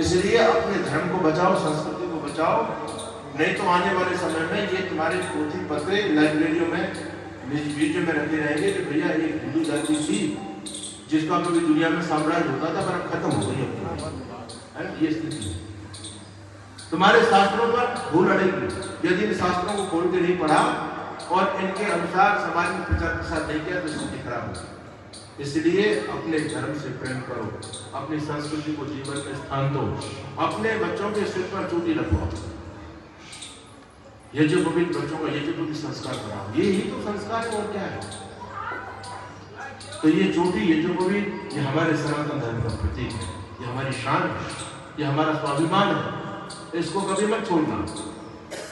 इसलिए अपने धर्म को बचाओ, संस्कृति को बचाओ, नहीं तो आने वाले समय में ये तुम्हारे पोथी पत्रे लाइब्रेरियों में म्यूजियम में रखे रहेंगे कि भैया एक हिंदू जाति थी जिसका कभी दुनिया में साम्राज्य होता था पर अब खत्म हो गई है। ये स्थिति है। तुम्हारे शास्त्रों पर धूल अड़ेगी यदि इन शास्त्रों को खोल के नहीं पढ़ा और इनके अनुसार समाज में प्रचार प्रसार नहीं किया तो स्थिति खराब होगी। इसलिए अपने धर्म से प्रेम करो, अपनी संस्कृति को जीवन में स्थान दो, अपने बच्चों के सिर पर चोटी रखवाओ, यज्ञोपवीत बच्चों का यज्ञोपवीत संस्कार कराओ। ये ही तो संस्कार है और क्या है। तो ये चोटी यज्ञोपवीत ये हमारे सनातन धर्म का प्रतीक है, ये हमारी शान है, ये हमारा स्वाभिमान है, इसको कभी मत छोड़ना।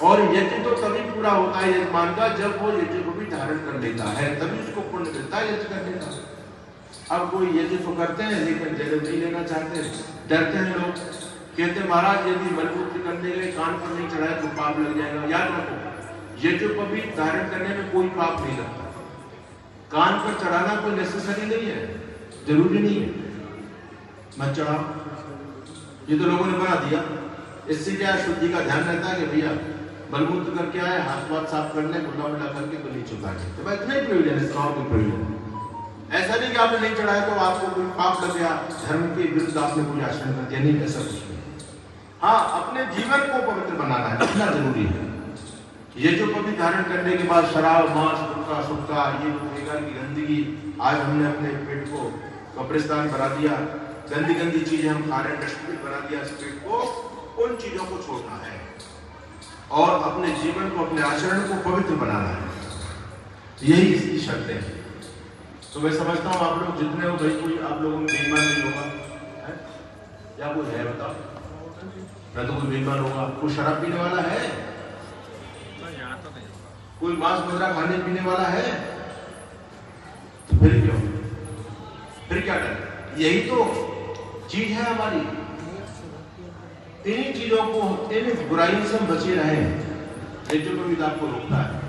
और यज्ञ तो तभी पूरा होता है यजमान का जब वो यज्ञ को भी धारण कर लेता है, तभी उसको पुण्य मिलता है यज्ञ करने का। अब कोई यज्ञ तो करते हैं लेकिन जन्म नहीं लेना चाहते, डरते हैं लोग, कहते महाराज यदि मलमूत्र करने गए कान पर नहीं चढ़ाए तो पाप लग जाएगा। याद रखो यज्ञ को भी धारण करने में कोई पाप नहीं लगता, कान पर चढ़ाना कोई नेसेसरी नहीं है, जरूरी नहीं है, मत चढ़ाओ। ये तो लोगों ने बना दिया। इससे क्या शुद्धि का ध्यान रहता है कि भैया मलमूत्र करके आए, हाथ वाथ साफ कर ले, गुल्ला उल्ला करके तो नीचे उतार ले, तो भाई इतना ही प्रयोजन है, इसका और कोई प्रयोजन। ऐसा नहीं कि आपने नहीं चढ़ाया तो आपको कोई पाप लग गया, धर्म के विरुद्ध आपने कोई आचरण कर दिया, नहीं, ऐसा कुछ नहीं। हाँ, अपने जीवन को पवित्र बनाना है, इतना जरूरी है। ये जो पवित्र धारण करने के बाद शराब, मांस, गुटखा, सुटका, ये बेकार की गंदगी, आज हमने अपने पेट को कब्रिस्तान बना दिया, गंदी गंदी चीजें हम खा रहे हैं, डस्टबिन बना दिया इस पेट को, उन चीजों को छोड़ना है और अपने जीवन को, अपने आचरण को पवित्र बनाना है। यही इसकी शर्तें हैं। तो मैं समझता हूँ आप लोग जितने हो भाई, कोई आप लोगों में बेईमान नहीं होगा है? या कोई है बताओ? ना तो कोई बेईमान होगा। कोई शराब पीने वाला है? कोई मांस मुद्रा खाने पीने वाला है? तो फिर क्यों, फिर क्या करें? यही तो चीज है हमारी। इन्हीं चीजों को, इन बुराइयों से हम बचे रहे, यज्ञोपवीत आपको रोकता है।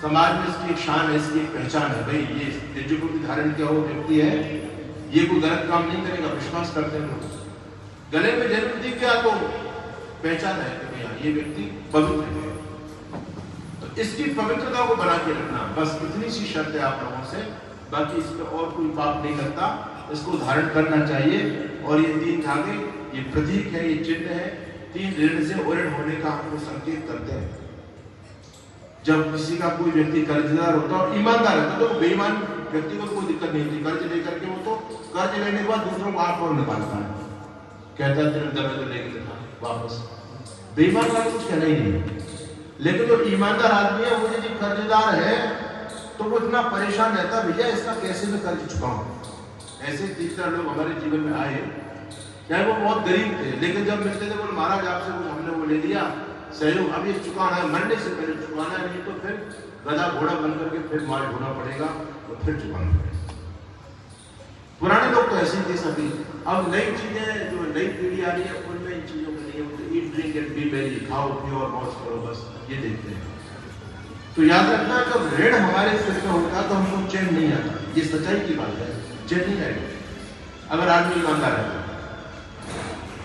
समाज में इसकी एक शान है, इसकी एक पहचान है, भाई ये यज्ञोपवीत धारण किया हुआ व्यक्ति है, ये कोई गलत काम नहीं करेगा, विश्वास करते हैं लोग। गले में जरूर दिख गया तो पहचान है कि भैया ये व्यक्ति पवित्र है। तो इसकी पवित्रता को बना के रखना, बस इतनी सी शर्त है आप लोगों से, बाकी इस पर और कोई पाप नहीं लगता। इसको धारण करना चाहिए। और ये 3 धागे, ये प्रतीक है, ये चिन्ह है, 3 ऋण से ऋण होने का हमको संकेत करते हैं। जब किसी का कोई व्यक्ति कर्जदार होता है और ईमानदार है तो बेईमान व्यक्ति को कोई दिक्कत नहीं होती, कर्ज लेकर के वो तो कर्ज लेने के बाद दूसरों को आप और निकालता है, कहता है तेरे दबे तो लेके था वापस। बेईमान का कुछ कहना ही नहीं। लेकिन जो ईमानदार आदमी है वो यदि कर्जदार है तो वो इतना परेशान रहता है, भैया इसका कैसे मैं कर्ज चुकाऊं। ऐसे 3-4 लोग हमारे जीवन में आए, चाहे वो बहुत गरीब थे, लेकिन जब मिलते थे बोले महाराज आपसे कुछ हमने वो ले लिया सहयोग, अभी चुकाना है, मरने से पहले चुकाना है, नहीं तो फिर गधा घोड़ा बन करके फिर माल ढोना पड़ेगा और फिर चुकाना पड़ेगा। पुराने लोग तो ऐसे ही थे सभी। अब नई चीजें, जो नई पीढ़ी आ रही है उनमें इन चीजों में नहीं है, eat drink and B Mary, खाओ पियो और मौज करो, बस ये देखते हैं। तो याद रखना, जब ऋण हमारे सिर पे होता तो हमको चैन नहीं आता, ये सच्चाई की बात है, चैन नहीं आएगा अगर आदमी ईमानदार है।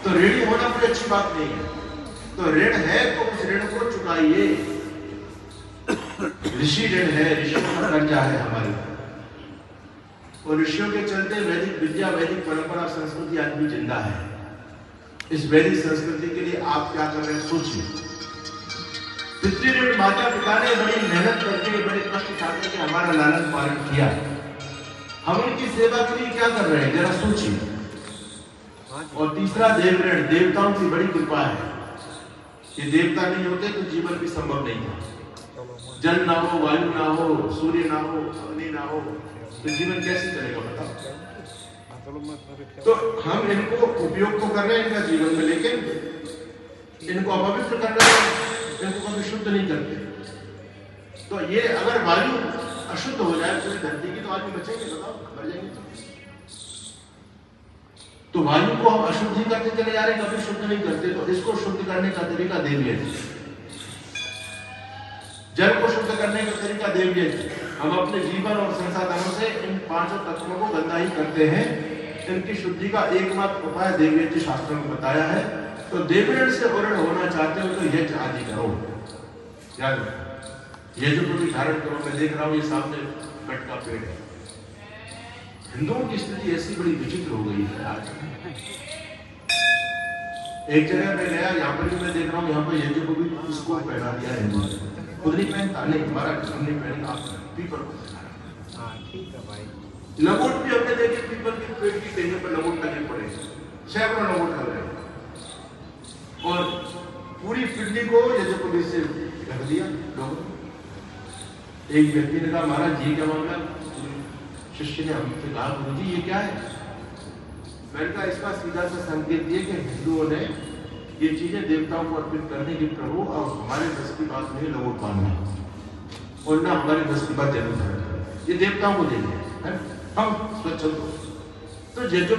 तो ऋणी होना कोई अच्छी बात नहीं है। तो ऋण है तो उस ऋण को चुकाइए। ऋषि ऋण है, ऋषियों का कर्जा है हमारे, और ऋषियों के चलते वैदिक विद्या, वैदिक परंपरा, संस्कृति आज भी जिंदा है। इस वैदिक संस्कृति के लिए आप क्या कर रहे हैं सोचिए। पितृ माता पिता ने बड़ी मेहनत करके, बड़े कष्ट उठाकर के हमारा लालन पालन किया, हम उनकी सेवा के लिए क्या कर रहे हैं जरा सोचिए। और तीसरा देव ऋण, देवताओं की बड़ी कृपा है। ये देवता नहीं होते तो जीवन भी संभव नहीं था। जल ना हो, वायु ना हो, सूर्य ना हो, अग्नि ना हो, तो जीवन कैसे चलेगा बताओ। तो हम इनको उपयोग तो कर रहे हैं इनका जीवन में, लेकिन इनको अपवित्र कर रहे हैं, इनको कभी शुद्ध नहीं करते। तो ये अगर वायु अशुद्ध हो जाए पूरी धरती की तो आदमी बचेंगे बताओ, मर जाएंगे। तो वायु को हम अशुद्ध ही करते चले जा रहे हैं, कभी शुद्ध नहीं करते। तो इसको शुद्ध करने का तरीका देवीय है। जल को शुद्ध करने का तरीका देवीय है। हम अपने जीवन और संसाधनों से इन 5 तत्वों को गंदा ही करते हैं। इनकी शुद्धि का एकमात्र उपाय देवयज्ञ शास्त्रों में बताया है। तो देवयज्ञ से वर्ण होना चाहते हो तो यज्ञ आदि करो। याद रखो, यज्ञ को भी धारण करो। मैं देख रहा हूँ ये सामने कट का पेड़ है। हिंदुओं की स्थिति ऐसी बड़ी विचित्र हो गई है आज। एक जगह मैं गया, यहाँ पर भी मैं देख रहा हूँ, यहाँ पर यज्ञ को भी इसको पहना दिया है। खुद नहीं पहनता, नहीं हमारा हमने पहना, आप पीपल को पहना। लंगोट भी हमने देखे, पीपल के पेड़ की टेहनी पर लंगोट लगे पड़े, सैकड़ों लंगोट लग रहे। और पूरी पिंडी को यज्ञ को से ढक दिया लोगों। एक व्यक्ति ने कहा, महाराज जी क्या मामला? शिष्य ने हमसे कहा, गुरु जी ये क्या है? मैंने कहा, इसका सीधा सा संकेत दिए कि हिंदुओं ने ये चीजें देवताओं को अर्पित करने की प्रभु, और हमारे बस की बात नहीं लंगोट बांधना, और ना हमारे बस की बात जरूर है, ये देवताओं को देंगे, हम स्वच्छ। तो यज्ञ